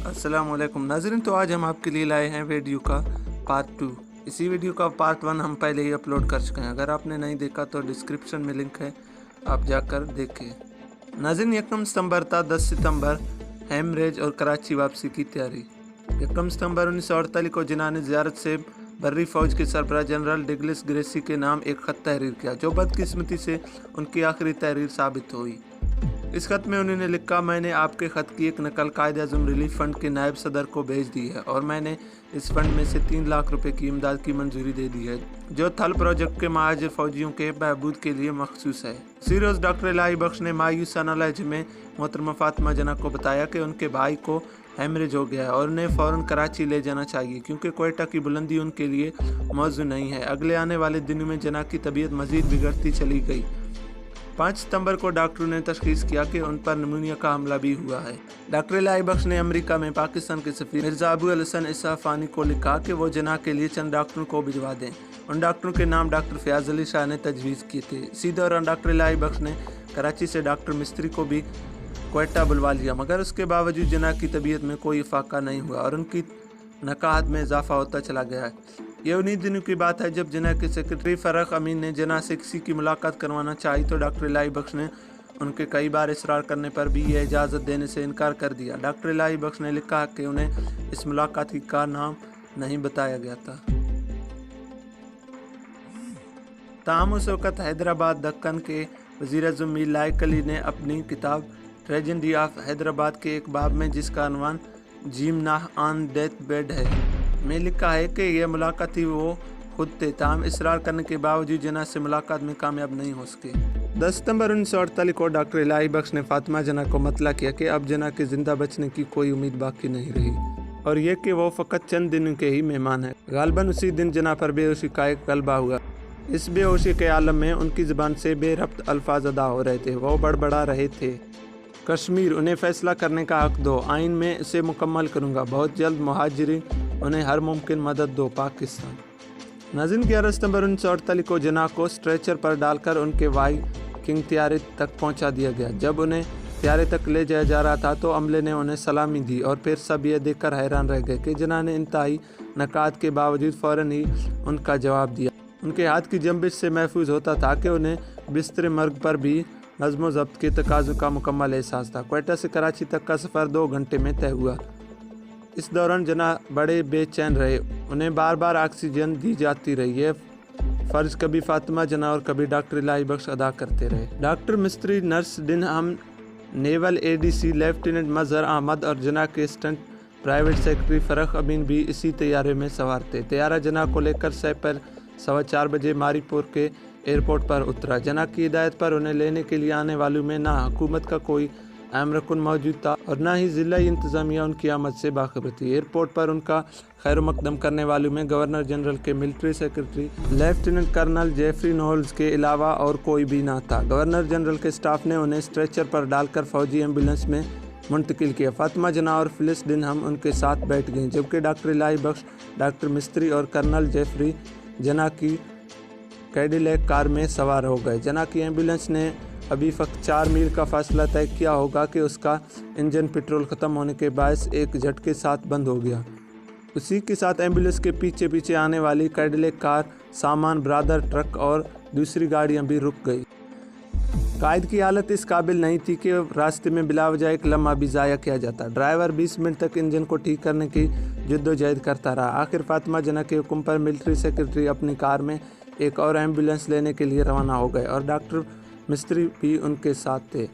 अस्सलामुअलैकुम नाज़रीन, तो आज हम आपके लिए लाए हैं वीडियो का पार्ट 2। इसी वीडियो का पार्ट 1 हम पहले ही अपलोड कर चुके हैं। अगर आपने नहीं देखा तो डिस्क्रिप्शन में लिंक है, आप जाकर देखिए। नाज़रीन, 1 सितंबर था 10 सितंबर हैमरेज और कराची वापसी की तैयारी। 1 सितंबर 1948 को जिन्ना ने ज़ियारत से बर्री फ़ौज के सरबराह जनरल डगलस ग्रेसी के नाम एक ख़त तहरीर किया, जो बदकिस्मती से उनकी आखिरी तहरीर साबित हुई। इस खत में उन्होंने लिखा, मैंने आपके खत की एक नकल कायद-ए-आज़म रिलीफ फंड के नायब सदर को भेज दी है और मैंने इस फंड में से 3 लाख रुपए की इमदाद की मंजूरी दे दी है, जो थल प्रोजेक्ट के महाजिर फौजियों के बहबूद के लिए मखसूस है। इसी रोज़ डॉक्टर इलाही बख्श ने मायूसाना लहजे में मोहतरमा फातिमा जना को बताया कि उनके भाई को हैमरेज हो गया है और उन्हें फ़ौरन कराची ले जाना चाहिए, क्योंकि कोयटा की बुलंदी उनके लिए मौजू नहीं है। अगले आने वाले दिनों में जना की तबीयत मज़ीद बिगड़ती चली गई। 5 सितंबर को डॉक्टरों ने तशखीस किया कि उन पर निमोनिया का हमला भी हुआ है। डॉक्टर इलाही बख्श ने अमेरिका में पाकिस्तान के सफीर मिर्जा अबू अल हसन इसाफानी को लिखा कि वो जना के लिए चंद डॉक्टरों को भिजवा दें। उन डॉक्टरों के नाम डॉक्टर फयाज अली शाह ने तजवीज़ किए थे। इसी दौरान डॉक्टर इलाही बख्श ने कराची से डॉक्टर मिस्त्री को भी कोयटा बुलवा लिया, मगर उसके बावजूद जना की तबीयत में कोई इफाका नहीं हुआ और उनकी नकाहत में इजाफा होता चला गया है। ये उन्हीं दिनों की बात है जब जना के सेक्रेटरी फ़रख अमीन ने जना से किसी की मुलाकात करवाना चाही, तो डॉक्टर इलाही बख्श ने उनके कई बार इसरार करने पर भी यह इजाज़त देने से इनकार कर दिया। डॉक्टर इलाही बख्श ने लिखा कि उन्हें इस मुलाकात का नाम नहीं बताया गया था। ताहम उस वक़्त हैदराबाद दक्कन के वज़ीर-ए-आज़म मीर लायक अली ने अपनी किताब ट्रेजेडी ऑफ हैदराबाद के एक बाब में, जिसका अनवान जिमनाह ऑन डेथ बेड है, में लिखा है कि यह मुलाकात ही वो खुद थे, ताहम इसरार करने के बावजूद जना से मुलाकात में कामयाब नहीं हो सके। 10 सितंबर 1948 को डॉक्टर इलाही बख्श ने फातिमा जना को मतला किया कि अब जना के जिंदा बचने की कोई उम्मीद बाकी नहीं रही और ये कि वो फ़कत चंद दिनों के ही मेहमान हैं। गालबन उसी दिन जना पर बेहोशी का एक गलबा हुआ। इस बेहोशी के आलम में उनकी ज़बान से बेरब्त अल्फाज अदा हो रहे थे। वो बड़बड़ा रहे थे, कश्मीर, उन्हें फ़ैसला करने का हक दो, आइन में इसे मुकम्मल करूँगा, बहुत जल्द मुहाजिरीन, उन्हें हर मुमकिन मदद दो, पाकिस्तान। नाज़रीन, 11 सितंबर 1948 को जना को स्ट्रेचर पर डालकर उनके वाई किंग त्यारे तक पहुंचा दिया गया। जब उन्हें त्यारे तक ले जाया जा रहा था तो अमले ने उन्हें सलामी दी और फिर सब ये देखकर हैरान रह गए कि जना ने इंतहाई नकात के बावजूद फ़ौरन ही उनका जवाब दिया। उनके हाथ की जंबिश से महफूज होता था कि उन्हें बिस्तर मर्ग पर भी नज़्म व ज़ब्त के तकाज़ों का मुकम्मल एहसास था। कोयटा से कराची तक का सफ़र 2 घंटे में तय हुआ। इस दौरान जना बड़े बेचैन रहे, उन्हें बार बार ऑक्सीजन दी जाती रही। ये फ़र्ज कभी फातिमा जना और कभी डॉक्टर इलाही बख्श अदा करते रहे। डॉक्टर मिस्त्री, नर्स डिनहम, नेवल ADC लेफ्टिनेंट मजहर अहमद और जना के असिस्टेंट प्राइवेट सेक्रेटरी फ़रख अमीन भी इसी तैयारे में सवार थे। तैयारा जना को लेकर सह पर 4:15 बजे मारीपुर के एयरपोर्ट पर उतरा। जना की हिदायत पर उन्हें लेने के लिए आने वालों में ना हुकूमत का कोई अहम रकुन मौजूद था और ना ही ज़िला इंतज़ामिया उनकी आमद से बाखबर थी। एयरपोर्ट पर उनका खैर मकदम करने वालों में गवर्नर जनरल के military secretary lieutenant colonel Geoffrey Knowles के अलावा और कोई भी ना था। गवर्नर जनरल के स्टाफ ने उन्हें स्ट्रेचर पर डालकर फौजी एम्बुलेंस में मुंतकिल किया। फातिमा जना और फिलिस डिनहम उनके साथ बैठ गईं, जबकि डॉक्टर इलाही बख्श, डॉक्टर मिस्त्री और कर्नल जेफरी जना की कैडिलैक कार में सवार हो गए। जना की एम्बुलेंस ने अभी फ़कत 4 मील का फासला तय किया होगा कि उसका इंजन पेट्रोल ख़त्म होने के बायस एक झटके साथ बंद हो गया। उसी के साथ एम्बुलेंस के पीछे पीछे आने वाली कैडिलैक कार, सामान बरादर ट्रक और दूसरी गाड़ियां भी रुक गई। कायद की हालत इस काबिल नहीं थी कि रास्ते में बिलावजह एक लम्हा भी ज़ाया किया जाता। ड्राइवर 20 मिनट तक इंजन को ठीक करने की जद्दोजहद करता रहा। आखिर फातिमा जना के हुक्म पर मिलिट्री सेक्रेटरी अपनी कार में एक और एम्बुलेंस लेने के लिए रवाना हो गए और डॉक्टर मिस्त्री भी उनके साथ थे।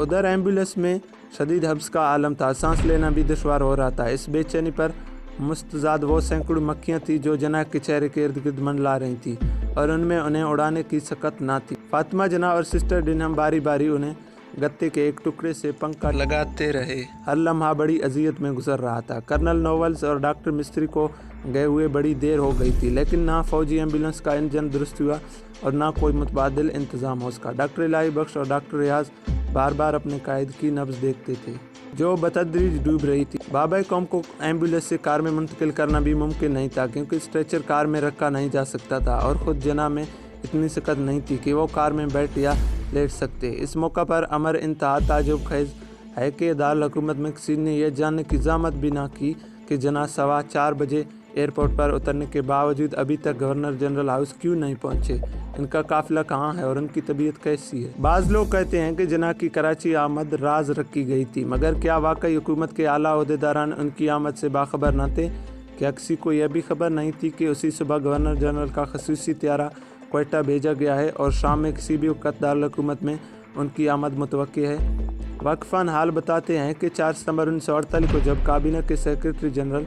उधर एम्बुलेंस में शदीद हब्स का आलम था, सांस लेना भी दुश्वार हो रहा था। इस बेचैनी पर मुस्तजाद वो सैकड़ों मक्खियाँ थी जो जना के चेहरे के इर्द गिर्द मंडला रही थी और उनमें उन्हें उड़ाने की सकत ना थी। फातिमा जना और सिस्टर डिनहम बारी बारी उन्हें गत्ते के एक टुकड़े से पंखा लगाते रहे। हर लम्हा बड़ी अजियत में गुजर रहा था। कर्नल नोवल्स और डॉक्टर मिस्त्री को गए हुए बड़ी देर हो गई थी, लेकिन ना फौजी एम्बुलेंस का इंजन दुरुस्त हुआ और ना कोई मुतबादिल इंतज़ाम हो सका। डॉक्टर इलाही बख्श और डॉक्टर रियाज बार बार अपने कायद की नब्ज़ देखते थे, जो बतदरीज डूब रही थी। बाबा कौम को एम्बुलेंस से कार में मुंतकिल करना भी मुमकिन नहीं था, क्योंकि स्ट्रेचर कार में रखा नहीं जा सकता था और ख़ुद जना में इतनी सकत नहीं थी कि वो कार में बैठ या लेट सकते। इस मौका पर अमर इंतहा ताजुब खेज़ है कि दारुल-हुकूमत में किसी ने यह जानने की ज़हमत भी ना की कि जना 4:15 बजे एयरपोर्ट पर उतरने के बावजूद अभी तक गवर्नर जनरल हाउस क्यों नहीं पहुंचे, इनका काफिला कहाँ है और उनकी तबीयत कैसी है। बाज़ लोग कहते हैं कि जना की कराची आमद राज रखी गई थी, मगर क्या वाकई हुकूमत के आला ओहदेदारान उनकी आमद से बाखबर न थे? क्या किसी को यह भी खबर नहीं थी कि उसी सुबह गवर्नर जनरल का खसूसी त्यारा क्वेटा भेजा गया है और शाम में किसी भी वक्त दारुल-हुकूमत में उनकी आमद मुतवक्की है? वाक़िफ़ान हाल बताते हैं कि 4 सितंबर 1948 को जब काबीना के secretary general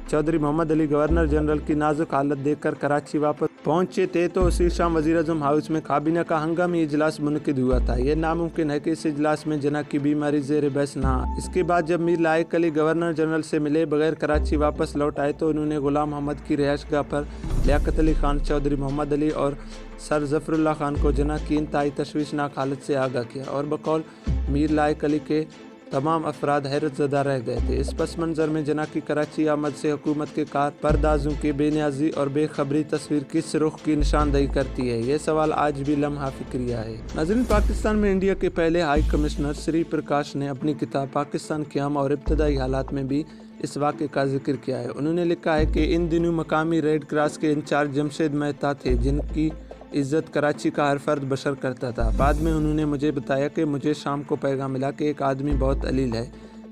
Chaudhry Mohammad Ali governor general की नाजुक हालत देखकर कराची वापस पहुंचे थे तो उसी शाम वज़ीर-ए-आज़म हाउस में काबीना का हंगामी इजलास मुनक़िद हुआ था। यह नामुमकिन है कि इस इजलास में जना की बीमारी ज़ेर बहस ना आ। इसके बाद जब मीर लायक अली गवर्नर जनरल से मिले बगैर कराची वापस लौट आए तो उन्होंने गुलाम मोहम्मद की रिहाइशगाह पर लियाकत अली खान, चौधरी मोहम्मद अली और सर ज़फ़रुल्लाह खान को जना की इंतहाई तशवीशनाक हालत से आगाह किया और बकौल मीर लायक अली के तमाम अफराद हैरत ज़दा रह गए थे। इस पस मंज़र में जना की कराची आमद से हुकूमत के कार परदाजों की बेनियाजी और बेखबरी तस्वीर किस रुख की निशानदही करती है, ये सवाल आज भी लम्हा फिक्रिया है। नाज़रीन, पाकिस्तान में इंडिया के पहले हाई कमिश्नर श्री प्रकाश ने अपनी किताब पाकिस्तान क़याम और इब्तदाई हालात में भी इस वाक़े का जिक्र किया है। उन्होंने लिखा है कि इन दिनों मकामी रेड क्रॉस के इंचार्ज जमशेद मेहता थे, जिनकी इज़्ज़त कराची का हर फर्द बशर करता था। बाद में उन्होंने मुझे बताया कि मुझे शाम को पैगाम मिला कि एक आदमी बहुत अलील है,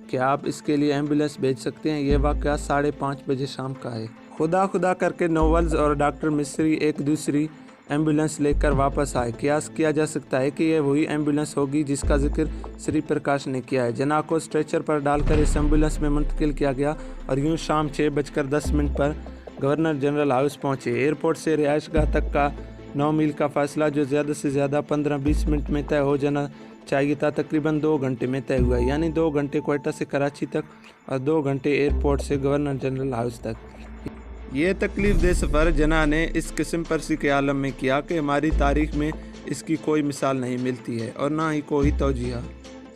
क्या आप इसके लिए एम्बुलेंस भेज सकते हैं। यह वाक़या 5:30 बजे शाम का है। खुदा करके नोवेल्स और डॉक्टर मिस्री एक दूसरी एम्बुलेंस लेकर वापस आए। कियास किया जा सकता है कि यह वही एम्बुलेंस होगी जिसका जिक्र श्री प्रकाश ने किया है। जना को स्ट्रेचर पर डालकर इस एम्बुलेंस में मुंतकिल किया गया और यूँ शाम 6:10 पर गवर्नर जनरल हाउस पहुँचे। एयरपोर्ट से रिहाइशगाह तक का 9 मील का फासला जो ज़्यादा से ज़्यादा 15-20 मिनट में तय हो जाना चाहिए था, तकरीबन 2 घंटे में तय हुआ, यानी 2 घंटे क्वेटा से कराची तक और 2 घंटे एयरपोर्ट से गवर्नर जनरल हाउस तक। ये तकलीफ दे सफ़र जना ने इस किस्म परसी के आलम में किया कि हमारी तारीख में इसकी कोई मिसाल नहीं मिलती है और ना ही कोई तौजीह।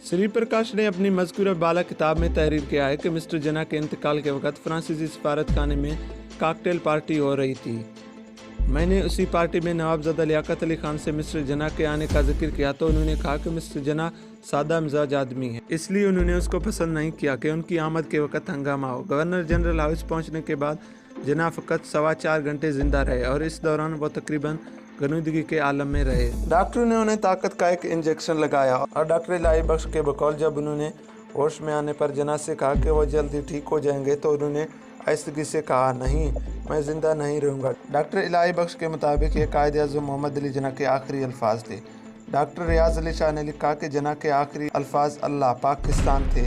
श्री प्रकाश ने अपनी मज़कूरा बाला किताब में तहरीर किया है कि मिस्टर जना के इंतकाल के वक़्त फ्रांसीसी सफारतखाने में काकटेल पार्टी हो रही थी। मैंने उसी पार्टी में नवाबज़ादा लियाकत अली खान से मिस्टर जना के आने का जिक्र किया तो उन्होंने कहा कि मिस्टर जना सादा मिजाज आदमी है, इसलिए उन्होंने उसको पसंद नहीं किया कि उनकी आमद के वक़्त हंगामा हो। गवर्नर जनरल हाउस पहुंचने के बाद जना फ़कत 4.25 घंटे ज़िंदा रहे और इस दौरान वो तकरीबन गनूदगी के आलम में रहे। डॉक्टरों ने उन्हें ताकत का एक इंजेक्शन लगाया और डॉक्टर इलाही बख्श के बकौल जब उन्होंने होश में आने पर जना से कहा कि वो जल्दी ठीक हो जाएंगे तो उन्होंने आहिस्तगी से कहा, नहीं, मैं ज़िंदा नहीं रहूँगा। डॉक्टर इलाही बख्श के मुताबिक ये कायद-ए-आज़म मोहम्मद अली जना के आखिरी अल्फाज थे। डॉक्टर रियाज अली शाह ने लिखा कि जना के आखिरी अल्फाज अल्लाह पाकिस्तान थे।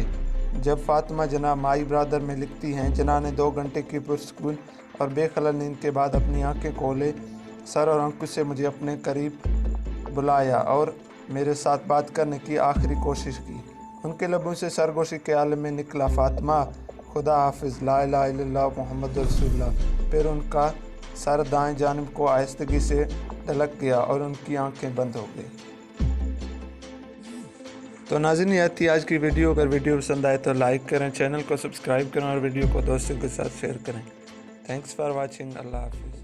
जब फातिमा जना माई ब्रादर में लिखती हैं, जना ने 2 घंटे की पुरसकून और बेखलल नींद के बाद अपनी आंखें खोले, सर और अंकुश से मुझे अपने करीब बुलाया और मेरे साथ बात करने की आखिरी कोशिश की। उनके लबों से सरगोशी के आलम में निकला, फातिमा, खुदा हाफिज़, ला इलाहा इल्लल्लाह मुहम्मद रसूलुल्लाह। फिर उनका सर दाएं जानिब को आहिस्तगी से ढलक गया और उनकी आंखें बंद हो गई। तो नाज़रीन, यह थी आज की वीडियो। अगर वीडियो पसंद आए तो लाइक करें, चैनल को सब्सक्राइब करें और वीडियो को दोस्तों के साथ शेयर करें। Thanks for watching. अल्लाह हाफिज़।